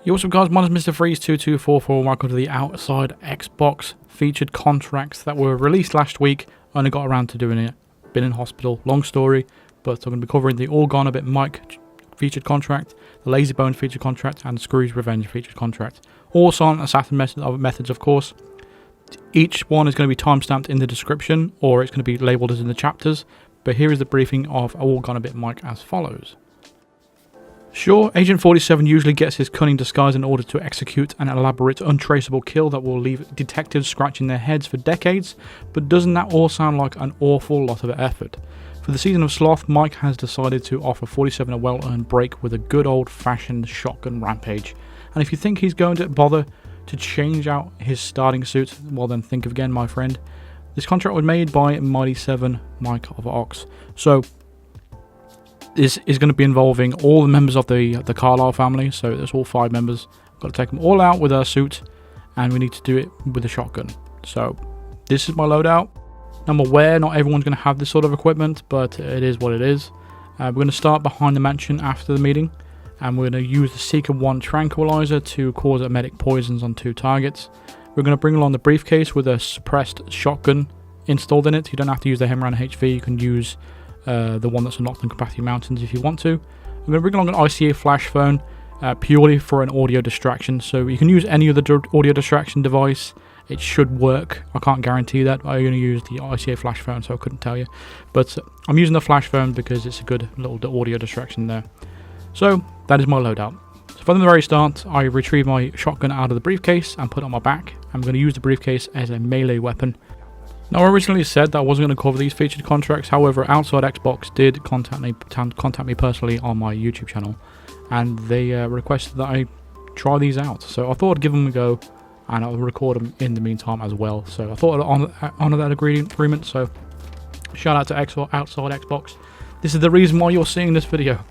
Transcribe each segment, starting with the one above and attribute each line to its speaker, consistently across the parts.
Speaker 1: Yo, what's up guys, my name is Mr. Freeze2244 and welcome to the Outside Xbox featured contracts that were released last week. Only got around to doing it, been in hospital, long story, but I'm going to be covering the All Gone A Bit Mike featured contract, the Lazy Bones featured contract, and Screwy's Revenge featured contract. All silent assassin methods of course. Each one is going to be timestamped in the description, or it's going to be labelled as in the chapters, but here is the briefing of All Gone A Bit Mike as follows. Sure, Agent 47 usually gets his cunning disguise in order to execute an elaborate, untraceable kill that will leave detectives scratching their heads for decades, but doesn't that all sound like an awful lot of effort? For the season of Sloth, Mike has decided to offer 47 a well-earned break with a good old-fashioned shotgun rampage. And if you think he's going to bother to change out his starting suit, well then think again, my friend. This contract was made by Mighty 7 Mike of Ox. So this is going to be involving all the members of the Carlisle family, so there's all 5 members. We've got to take them all out with our suit, and we need to do it with a shotgun. So this is my loadout. I'm aware not everyone's going to have this sort of equipment, but it is what it is. We're going to start behind the mansion after the meeting, and we're going to use the Seeker 1 tranquilizer to cause emetic poisons on 2 targets. We're going to bring along the briefcase with a suppressed shotgun installed in it. You don't have to use the Hemran HV, you can use the one that's unlocked in Carpathian Mountains if you want to. I'm going to bring along an ICA flash phone purely for an audio distraction, so you can use any other audio distraction device. It should work. I can't guarantee that. I only use the ICA flash phone, so I couldn't tell you. But I'm using the flash phone because it's a good little audio distraction there. So that is my loadout. So from the very start, I retrieve my shotgun out of the briefcase and put it on my back. I'm going to use the briefcase as a melee weapon. Now, I originally said that I wasn't going to cover these featured contracts. However, Outside Xbox did contact me personally on my YouTube channel, and they requested that I try these out. So I thought I'd give them a go, and I'll record them in the meantime as well. So I thought I'd honour that agreement. So shout out to Outside Xbox. This is the reason why you're seeing this video.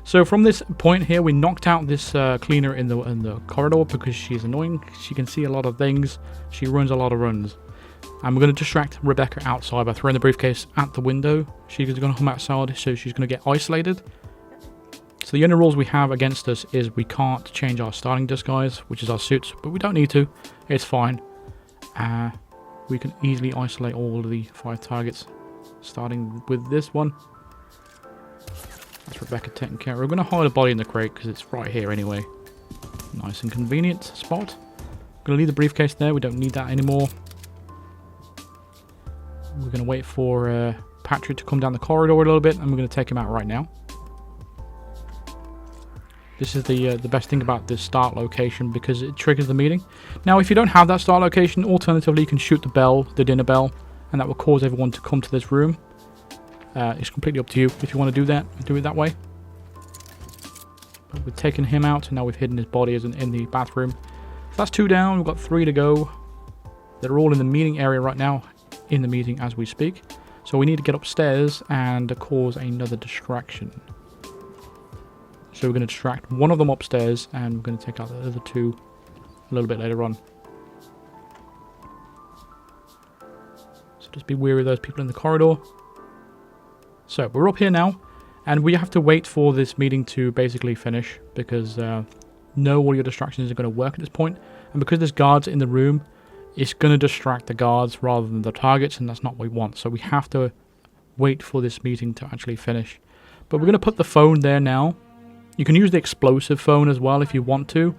Speaker 1: So from this point here, we knocked out this cleaner in the corridor because she's annoying. She can see a lot of things. She runs a lot of runs. And we're going to distract Rebecca outside by throwing the briefcase at the window. She's going to come outside, so she's going to get isolated. So the only rules we have against us is we can't change our starting disguise, which is our suits, but we don't need to. It's fine. We can easily isolate all of the 5 targets, starting with this one. That's Rebecca taken care of. We're going to hide a body in the crate because it's right here anyway. Nice and convenient spot. Going to leave the briefcase there. We don't need that anymore. We're going to wait for Patrick to come down the corridor a little bit, and we're going to take him out right now. This is the best thing about this start location because it triggers the meeting. Now, if you don't have that start location, alternatively, you can shoot the bell, the dinner bell, and that will cause everyone to come to this room. It's completely up to you if you want to do that. Do it that way. But we've taken him out, and now we've hidden his body in the bathroom. So that's 2 down. We've got 3 to go. They're all in the meeting area right now. In the meeting as we speak, so we need to get upstairs and cause another distraction. So we're going to distract one of them upstairs, and we're going to take out the other 2 a little bit later on. So just be wary of those people in the corridor. So we're up here now, and we have to wait for this meeting to basically finish because no audio distractions are going to work at this point, and because there's guards in the room, it's going to distract the guards rather than the targets, and that's not what we want. So we have to wait for this meeting to actually finish. But we're going to put the phone there now. You can use the explosive phone as well if you want to.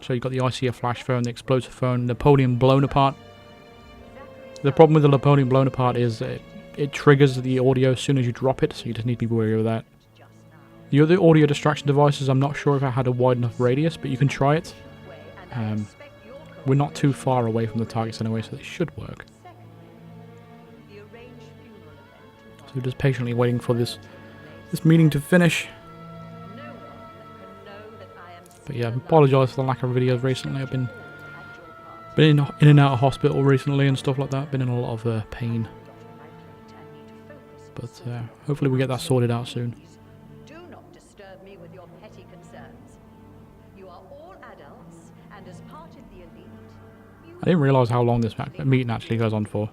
Speaker 1: So you've got the ICA flash phone, the explosive phone, Napoleon blown apart. The problem with the Napoleon blown apart is it triggers the audio as soon as you drop it, so you just need to be wary of that. The other audio distraction devices, I'm not sure if I had a wide enough radius, but you can try it. We're not too far away from the targets anyway, so they should work. So we're just patiently waiting for this meeting to finish. But yeah, I apologise for the lack of videos recently. I've been in and out of hospital recently and stuff like that. Been in a lot of pain. But hopefully we get that sorted out soon. I didn't realise how long this meeting actually goes on for.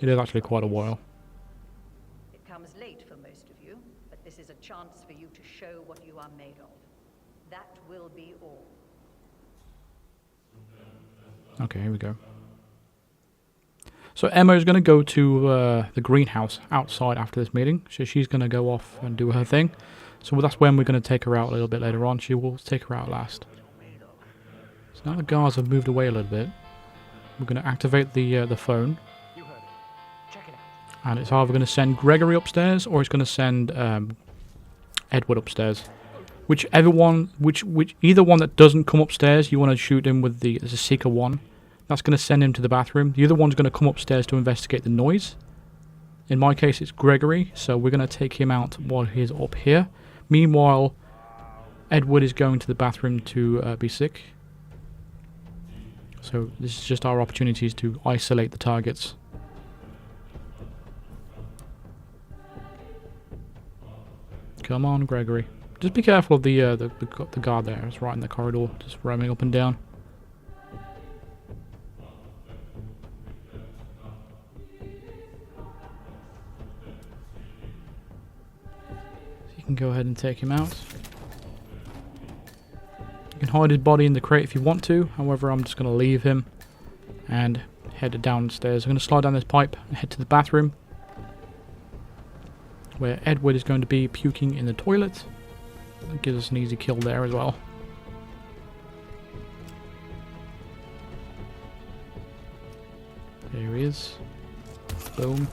Speaker 1: It is actually quite a while.
Speaker 2: It comes late for most of you, but this is a chance for you to show what you are made of. That will be all.
Speaker 1: Okay, here we go. So Emma is going to go to the greenhouse outside after this meeting. So she's going to go off and do her thing. So that's when we're going to take her out a little bit later on. She will take her out last. So now the guards have moved away a little bit. We're going to activate the phone. And it's either going to send Gregory upstairs or it's going to send Edward upstairs. Either one that doesn't come upstairs, you want to shoot him with the Seeker 1. That's going to send him to the bathroom. The other one's going to come upstairs to investigate the noise. In my case, it's Gregory, so we're going to take him out while he's up here. Meanwhile, Edward is going to the bathroom to be sick. So this is just our opportunities to isolate the targets. Come on, Gregory. Just be careful of the guard there. It's right in the corridor, just roaming up and down. You can go ahead and take him out. You can hide his body in the crate if you want to. However, I'm just going to leave him and head downstairs. I'm going to slide down this pipe and head to the bathroom, where Edward is going to be puking in the toilet. That gives us an easy kill there as well. There he is. Boom.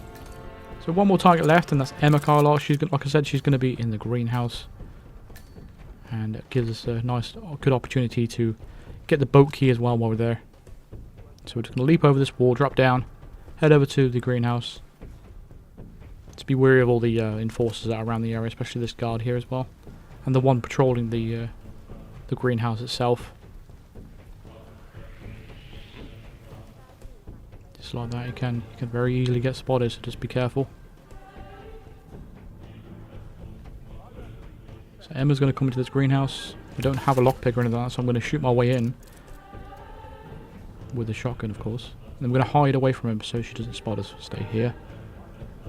Speaker 1: So one more target left, and that's Emma Carlisle. She's like I said, she's going to be in the greenhouse, and it gives us a nice, good opportunity to get the boat key as well while we're there. So we're just going to leap over this wall, drop down, head over to the greenhouse. To be wary of all the enforcers that are around the area, especially this guard here as well, and the one patrolling the greenhouse itself. Just like that, you can very easily get spotted, so just be careful. So Emma's going to come into this greenhouse. We don't have a lockpick or anything like that, so I'm going to shoot my way in with the shotgun, of course. And I'm going to hide away from him so she doesn't spot us. Stay here.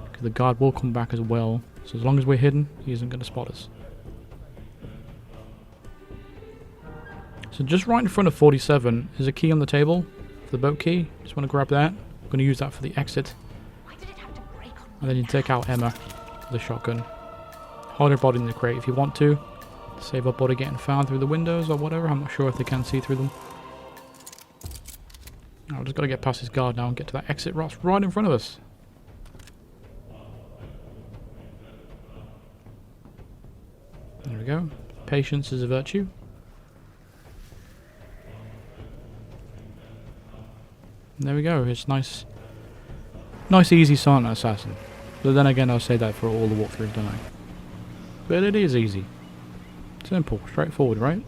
Speaker 1: Because the guard will come back as well. So as long as we're hidden, he isn't going to spot us. So just right in front of 47 is a key on the table. The boat key, just want to grab that. I'm going to use that for the exit. And then you take out Emma with the shotgun. Hide her body in the crate if you want to. Save her body getting found through the windows or whatever. I'm not sure if they can see through them. I've just got to get past this guard now and get to that exit right in front of us. There we go. Patience is a virtue. There we go. It's nice easy silent assassin. But then again, I'll say that for all the walkthroughs, don't I? But it is easy. Simple, straightforward, right?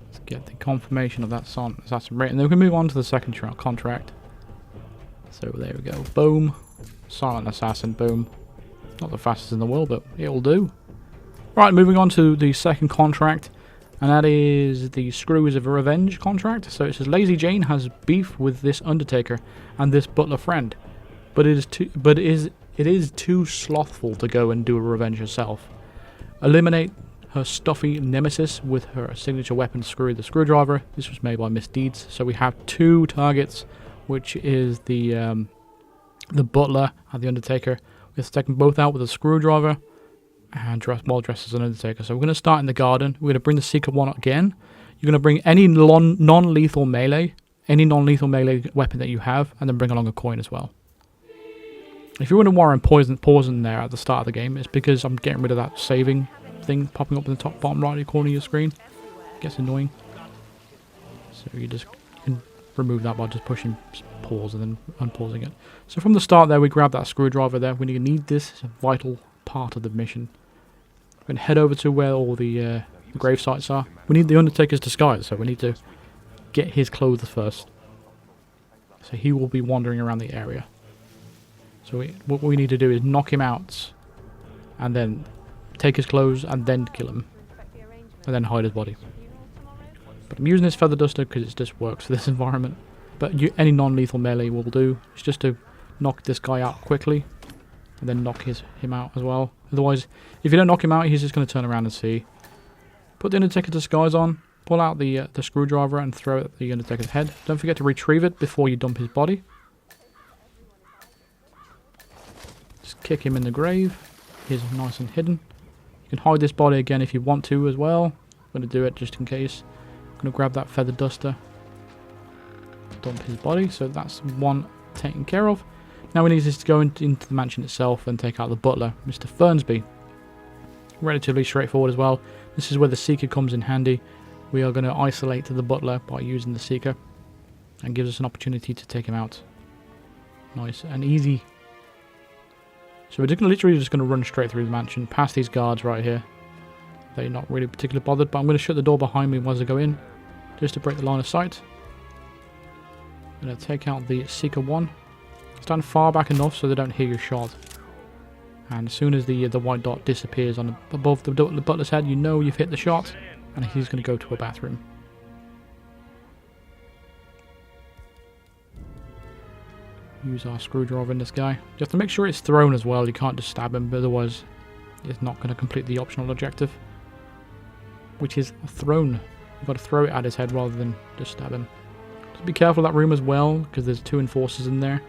Speaker 1: Let's get the confirmation of that silent assassin rate, and then we can move on to the second contract. So there we go. Boom. Silent assassin, boom. Not the fastest in the world, but it'll do. Right, moving on to the second contract. And that is the Screwy of Revenge contract. So it says Lazy Jane has beef with this Undertaker and this butler friend, but it is too slothful to go and do a revenge herself. Eliminate her stuffy nemesis with her signature weapon, Screwy the Screwdriver. This was made by Misdeeds. So we have two targets, which is the butler and the Undertaker. We have to take them both out with a screwdriver. And dressed as an Undertaker. So we're going to start in the garden. We're going to bring the Seeker 1 again. You're going to bring any non-lethal melee weapon that you have, and then bring along a coin as well. If you're wondering why I'm pausing there at the start of the game, it's because I'm getting rid of that saving thing popping up in the top bottom right corner of your screen. It gets annoying. So you can remove that by just pushing pause and then unpausing it. So from the start there, we grab that screwdriver there. We need this. It's a vital part of the mission. We're going to head over to where all the grave sites are. We need the Undertaker's disguise, so we need to get his clothes first. So he will be wandering around the area. So what we need to do is knock him out, and then take his clothes, and then kill him. And then hide his body. But I'm using this feather duster because it just works for this environment. But any non-lethal melee will do. It's just to knock this guy out quickly. and then knock him out as well. Otherwise, if you don't knock him out, he's just going to turn around and see. Put the Undertaker disguise on, pull out the screwdriver and throw it at the Undertaker's head. Don't forget to retrieve it before you dump his body. Just kick him in the grave. He's nice and hidden. You can hide this body again if you want to as well. I'm going to do it just in case. I'm going to grab that feather duster. Dump his body, so that's one taken care of. Now we need to go into the mansion itself and take out the butler, Mr. Fernsby. Relatively straightforward as well. This is where the Seeker comes in handy. We are going to isolate the butler by using the Seeker, and gives us an opportunity to take him out. Nice and easy. So we're literally just going to run straight through the mansion, past these guards right here. They're not really particularly bothered, but I'm going to shut the door behind me once I go in, just to break the line of sight. I'm going to take out the Seeker 1. Stand far back enough so they don't hear your shot. And as soon as the white dot disappears above the butler's head, you know you've hit the shot, and he's going to go to a bathroom. Use our screwdriver in this guy. You have to make sure it's thrown as well. You can't just stab him, otherwise it's not going to complete the optional objective, which is thrown. You've got to throw it at his head rather than just stab him. Just be careful of that room as well, because there's 2 enforcers in there.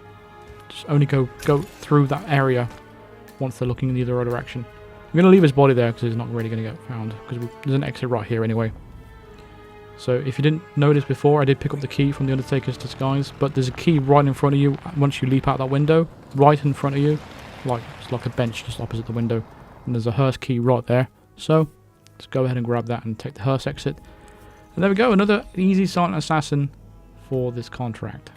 Speaker 1: Just only go through that area once they're looking in the other direction. I'm going to leave his body there because he's not really going to get found, because there's an exit right here anyway. So if you didn't notice before, I did pick up the key from the Undertaker's disguise, but there's a key right in front of you once you leap out that window, right in front of you. It's like a bench just opposite the window, and there's a hearse key right there. So let's go ahead and grab that and take the hearse exit. And there we go, another easy silent assassin for this contract.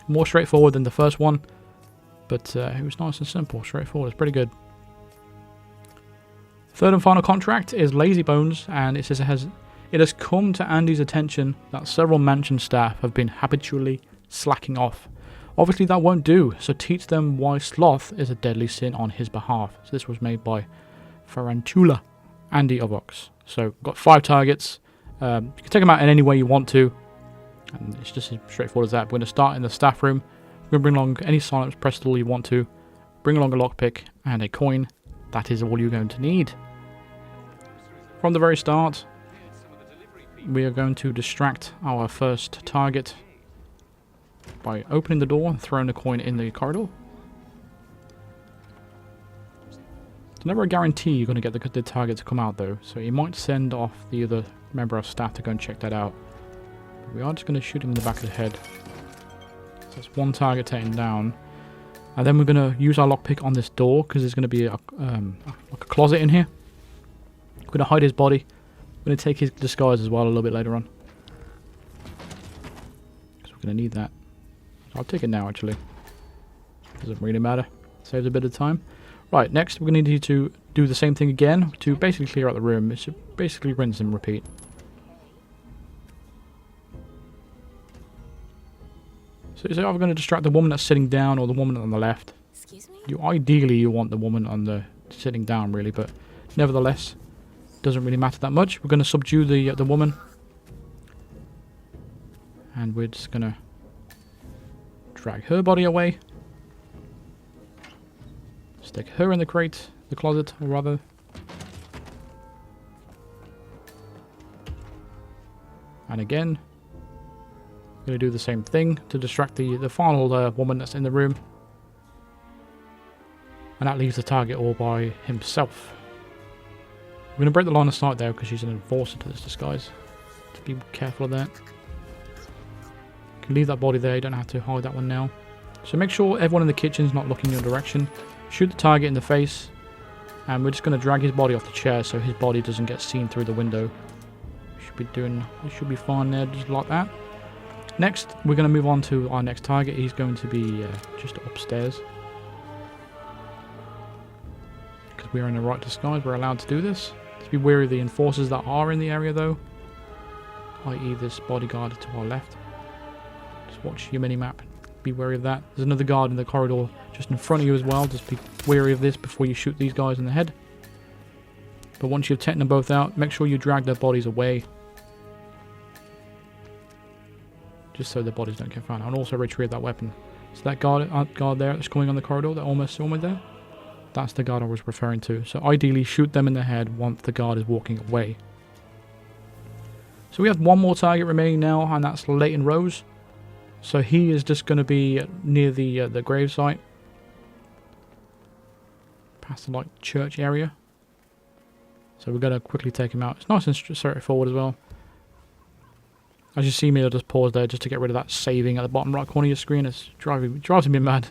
Speaker 1: More straightforward than the first one, but it was nice and simple, straightforward. It's pretty good. Third and final contract is Lazy Bones, and it says it has come to Andy's attention that several mansion staff have been habitually slacking off. Obviously that won't do, so teach them why sloth is a deadly sin on his behalf. So this was made by Farantula, Andy of Ox. So got 5 targets. You can take them out in any way you want to, and it's just as straightforward as that. We're going to start in the staff room. We're going to bring along any silence press tool you want to. Bring along a lockpick and a coin. That is all you're going to need. From the very start, we are going to distract our first target by opening the door and throwing the coin in the corridor. It's never a guarantee you're going to get the target to come out though, so you might send off the other member of staff to go and check that out. But we are just going to shoot him in the back of the head. So that's one target taken down. And then we're going to use our lockpick on this door, because there's going to be like a closet in here. We're going to hide his body. We're going to take his disguise as well a little bit later on, because we're going to need that. So I'll take it now actually. Doesn't really matter. Saves a bit of time. Right, next we're going to need to do the same thing again to basically clear out the room. It's basically rinse and repeat. So you're either going to distract the woman that's sitting down or the woman on the left.
Speaker 3: Excuse me?
Speaker 1: Ideally you want the woman on the sitting down really, but nevertheless, doesn't really matter that much. We're going to subdue the woman, and we're just going to drag her body away. Stick her in the crate, the closet, or rather. And again, we're going to do the same thing to distract the final woman that's in the room. And that leaves the target all by himself. We're going to break the line of sight there because she's an enforcer to this disguise. To be careful of that. You can leave that body there, you don't have to hide that one now. So make sure everyone in the kitchen is not looking in your direction. Shoot the target in the face. And we're just going to drag his body off the chair so his body doesn't get seen through the window. It should be fine there, just like that. Next, we're going to move on to our next target. He's going to be just upstairs. Because we're in the right disguise, we're allowed to do this. Just be wary of the enforcers that are in the area though. I.e. this bodyguard to our left. Just watch your mini-map. Be wary of that. There's another guard in the corridor just in front of you as well. Just be wary of this before you shoot these guys in the head. But once you've taken them both out, make sure you drag their bodies away. Just so their bodies don't get found. And also retrieve that weapon. So that guard there that's coming on the corridor, that almost saw me there, that's the guard I was referring to. So ideally shoot them in the head once the guard is walking away. So we have one more target remaining now, and that's Leighton Rose. So he is just going to be near the gravesite, past the like church area. So we're going to quickly take him out. It's nice and straightforward as well. As you see me, I'll just pause there just to get rid of that saving at the bottom right corner of your screen. It's drives me mad.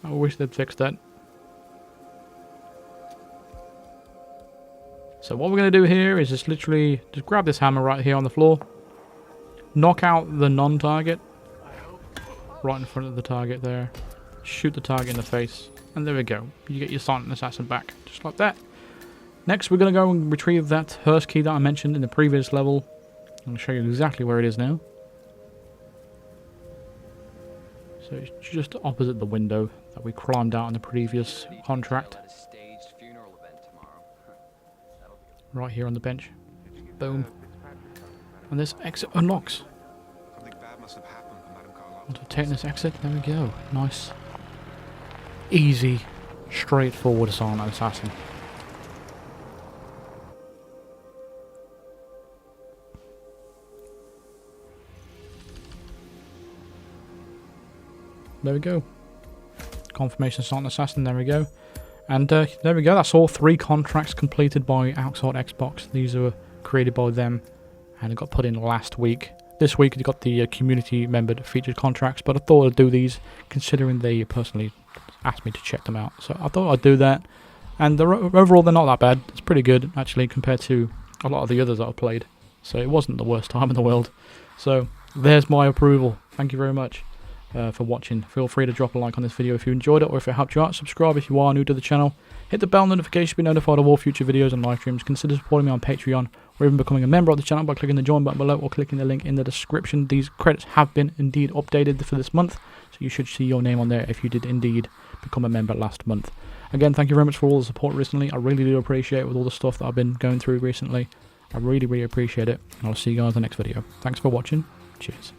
Speaker 1: I wish they'd fixed that. So what we're going to do here is just literally just grab this hammer right here on the floor. Knock out the non-target. Right in front of the target there. Shoot the target in the face. And there we go. You get your silent assassin back. Just like that. Next we're going to go and retrieve that hearse key that I mentioned in the previous level. I'm going to show you exactly where it is now. So it's just opposite the window that we climbed out in the previous contract. Right here on the bench. Boom. And this exit unlocks. Want to take this exit? There we go. Nice. Easy, straightforward silent assassin. There we go. Confirmation silent assassin, there we go. And there we go, that's all 3 contracts completed by Outside Xbox. These were created by them and it got put in last week. This week they got the community member featured contracts, but I thought I'd do these considering they personally asked me to check them out. So I thought I'd do that. And overall they're not that bad. It's pretty good actually compared to a lot of the others that I've played. So it wasn't the worst time in the world. So there's my approval. Thank you very much for watching. Feel free to drop a like on this video if you enjoyed it or if it helped you out. Subscribe if you are new to the channel. Hit the bell notification to be notified of all future videos and live streams. Consider supporting me on Patreon or even becoming a member of the channel by clicking the join button below or clicking the link in the description. These credits have been indeed updated for this month, so you should see your name on there if you did indeed become a member last month. Again, thank you very much for all the support recently. I really do appreciate it with all the stuff that I've been going through recently. I really appreciate it. And I'll see you guys in the next video. Thanks for watching. Cheers.